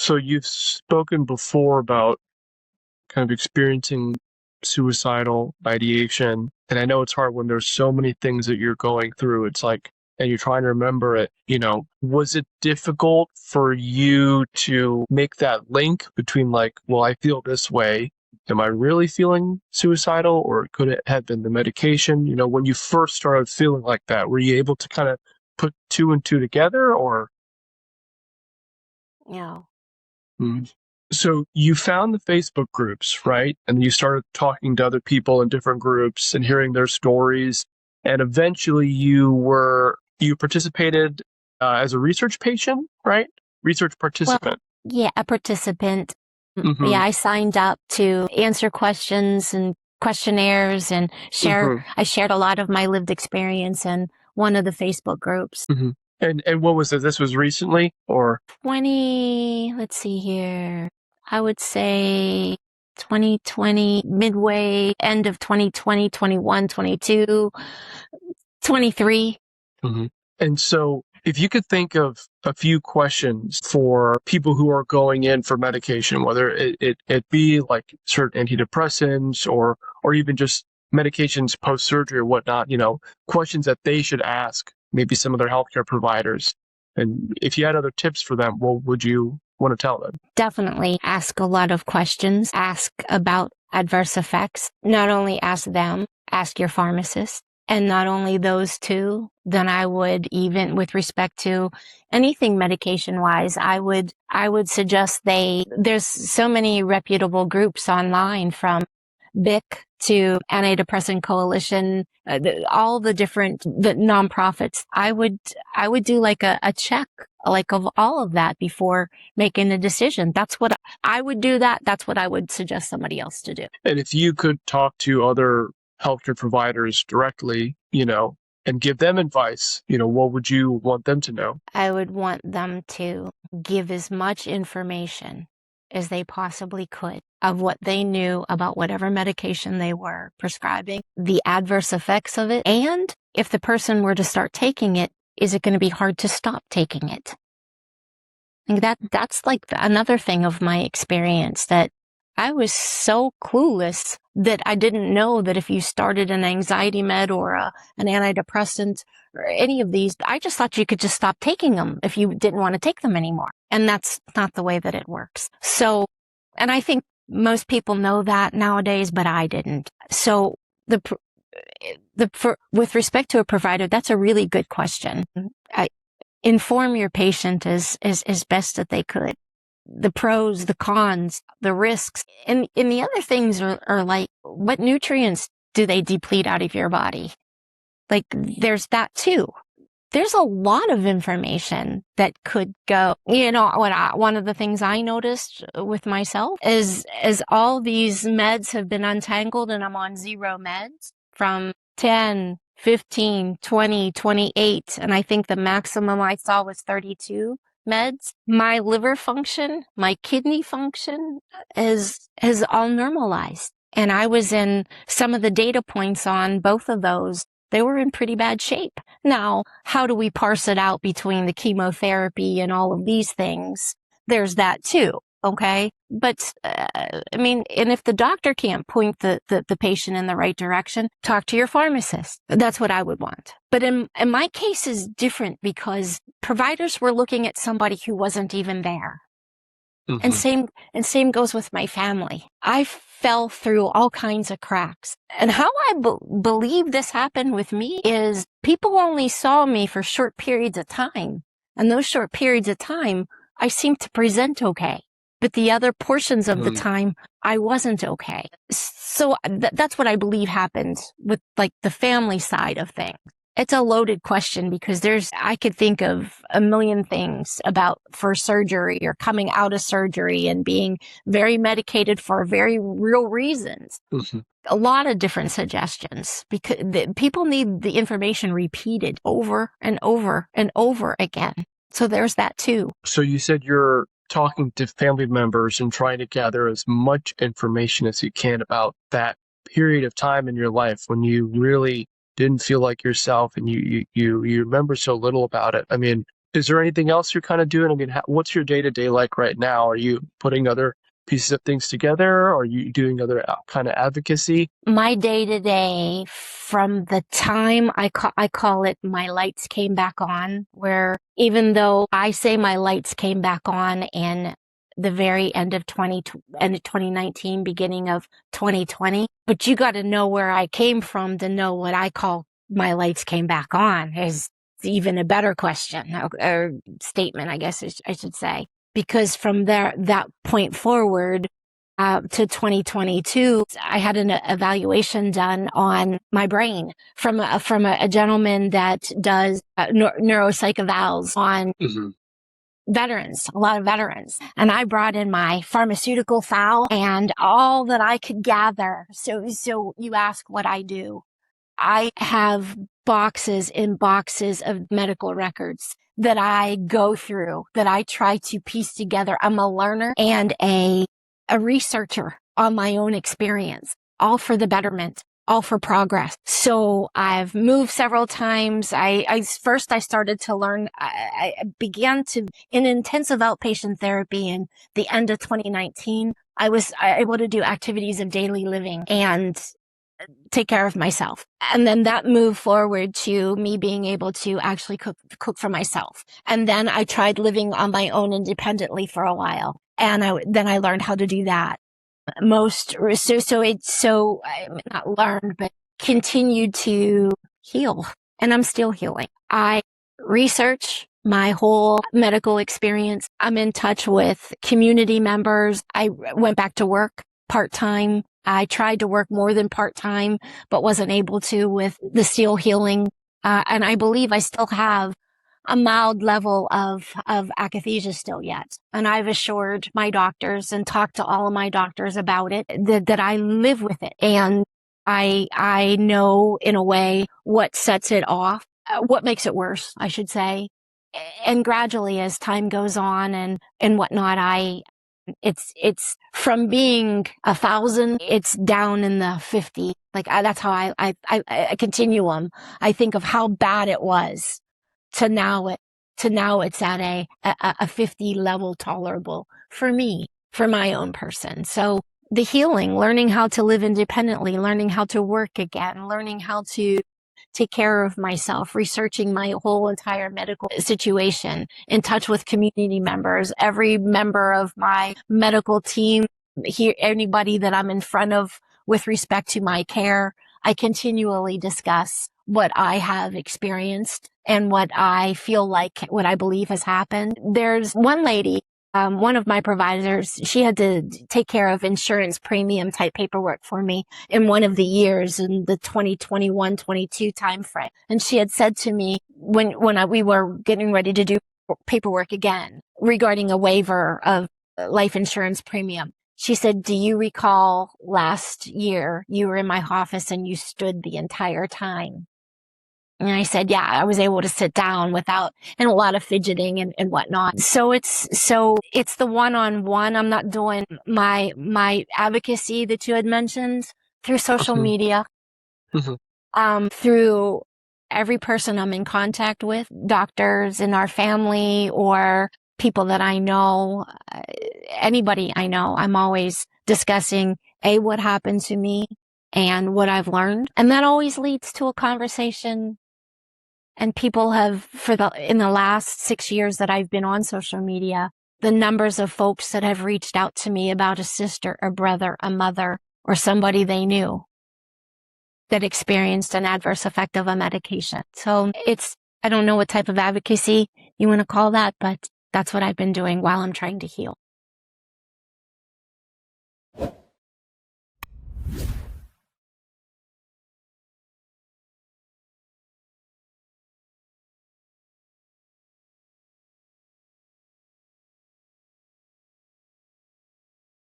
So you've spoken before about kind of experiencing suicidal ideation. And I know it's hard when there's so many things that you're going through. It's like, and you're trying to remember it, was it difficult for you to make that link between like, well, I feel this way. Am I really feeling suicidal, or could it have been the medication? When you first started feeling like that, were you able to kind of put two and two together, or? Yeah. So you found the Facebook groups, right? And you started talking to other people in different groups and hearing their stories. And eventually you participated as a research patient, right? Research participant. Well, yeah, a participant. Mm-hmm. Yeah, I signed up to answer questions and questionnaires and share. Mm-hmm. I shared a lot of my lived experience in one of the Facebook groups. Mm-hmm. And what was it? This was recently, or? Let's see here. I would say 2020, midway, end of 2020, 21, 22, 23. Mm-hmm. And so if you could think of a few questions for people who are going in for medication, whether it be like certain antidepressants or even just medications post-surgery or whatnot, questions that they should ask maybe some of their healthcare providers. And if you had other tips for them, what would you want to tell them? Definitely ask a lot of questions. Ask about adverse effects. Not only ask them, ask your pharmacist. And not only those two, then I would, even with respect to anything medication-wise, I would suggest there's so many reputable groups online, from BIC to Antidepressant Coalition, all the nonprofits. I would do like a check, like of all of that before making a decision. That's what I would do. That's what I would suggest somebody else to do. And if you could talk to other healthcare providers directly, and give them advice, what would you want them to know? I would want them to give as much information as they possibly could of what they knew about whatever medication they were prescribing, the adverse effects of it, and if the person were to start taking it, is it going to be hard to stop taking it? I think that's like another thing of my experience, that I was so clueless that I didn't know that if you started an anxiety med or an antidepressant or any of these, I just thought you could just stop taking them if you didn't want to take them anymore. And that's not the way that it works. So, and I think most people know that nowadays, but I didn't. So with respect to a provider, that's a really good question. Inform your patient as best that they could. The pros, the cons, the risks. And the other things are like, what nutrients do they deplete out of your body? Like, there's that too. There's a lot of information that could go. One of the things I noticed with myself is all these meds have been untangled and I'm on 0 meds from 10, 15, 20, 28. And I think the maximum I saw was 32 meds. My liver function, my kidney function has all normalized. And I was in some of the data points on both of those. They were in pretty bad shape. Now, how do we parse it out between the chemotherapy and all of these things? There's that too. Okay. But, and if the doctor can't point the patient in the right direction, talk to your pharmacist. That's what I would want. But in my case is different because providers were looking at somebody who wasn't even there. Mm-hmm. And same goes with my family. I fell through all kinds of cracks. And how I believe this happened with me is people only saw me for short periods of time. And those short periods of time, I seemed to present okay. But the other portions of the time, I wasn't okay. So that's what I believe happened with like the family side of things. It's a loaded question because I could think of a million things for surgery or coming out of surgery and being very medicated for very real reasons. Mm-hmm. A lot of different suggestions because people need the information repeated over and over and over again. So there's that too. So you said you're talking to family members and trying to gather as much information as you can about that period of time in your life when you really didn't feel like yourself and you remember so little about it. I mean, Is there anything else you're kind of doing? I mean, what's your day-to-day like right now? Are you putting other pieces of things together? Are you doing other kind of advocacy? My day to day, from the time I call it my lights came back on, where even though I say my lights came back on in the very end of 2019, beginning of 2020, but you got to know where I came from to know what I call my lights came back on is even a better question or statement, I guess I should say, because from that point forward, to 2022, I had an evaluation done on my brain from a gentleman that does neuropsych evals on veterans, a lot of veterans. And I brought in my pharmaceutical file and all that I could gather. So you ask what I do. I have boxes and boxes of medical records that I go through, that I try to piece together. I'm a learner and a researcher on my own experience, all for the betterment, all for progress. So I've moved several times. First I started to learn, I began to, in intensive outpatient therapy in the end of 2019, I was able to do activities of daily living and take care of myself. And then that moved forward to me being able to actually cook for myself. And then I tried living on my own independently for a while. And then I learned how to do that. So I not learned, but continued to heal. And I'm still healing. I research my whole medical experience. I'm in touch with community members. I went back to work part-time. I tried to work more than part-time, but wasn't able to with the still healing. And I believe I still have a mild level of akathisia still yet. And I've assured my doctors and talked to all of my doctors about it, that I live with it. And I know in a way what sets it off, what makes it worse, I should say. And gradually as time goes on and whatnot, it's from being 1,000, it's down in the 50. Like that's how I continuum. I think of how bad it was to now it's at a 50 level tolerable for me, for my own person. So the healing, learning how to live independently, learning how to work again, learning how to take care of myself, researching my whole entire medical situation, in touch with community members, every member of my medical team, anybody that I'm in front of with respect to my care. I continually discuss what I have experienced and what I feel like, what I believe has happened. There's one lady, one of my providers, she had to take care of insurance premium type paperwork for me in one of the years in the 2021-22 timeframe. And she had said to me when we were getting ready to do paperwork again regarding a waiver of life insurance premium, she said, "Do you recall last year you were in my office and you stood the entire time?" And I said, yeah, I was able to sit down without, and a lot of fidgeting and whatnot. So it's the one-on-one. I'm not doing my advocacy that you had mentioned through social media, through every person I'm in contact with, doctors in our family or people that I know, anybody I know. I'm always discussing what happened to me and what I've learned. And that always leads to a conversation. And people have, in the last 6 years that I've been on social media, the numbers of folks that have reached out to me about a sister, a brother, a mother, or somebody they knew that experienced an adverse effect of a medication. So I don't know what type of advocacy you want to call that, but that's what I've been doing while I'm trying to heal.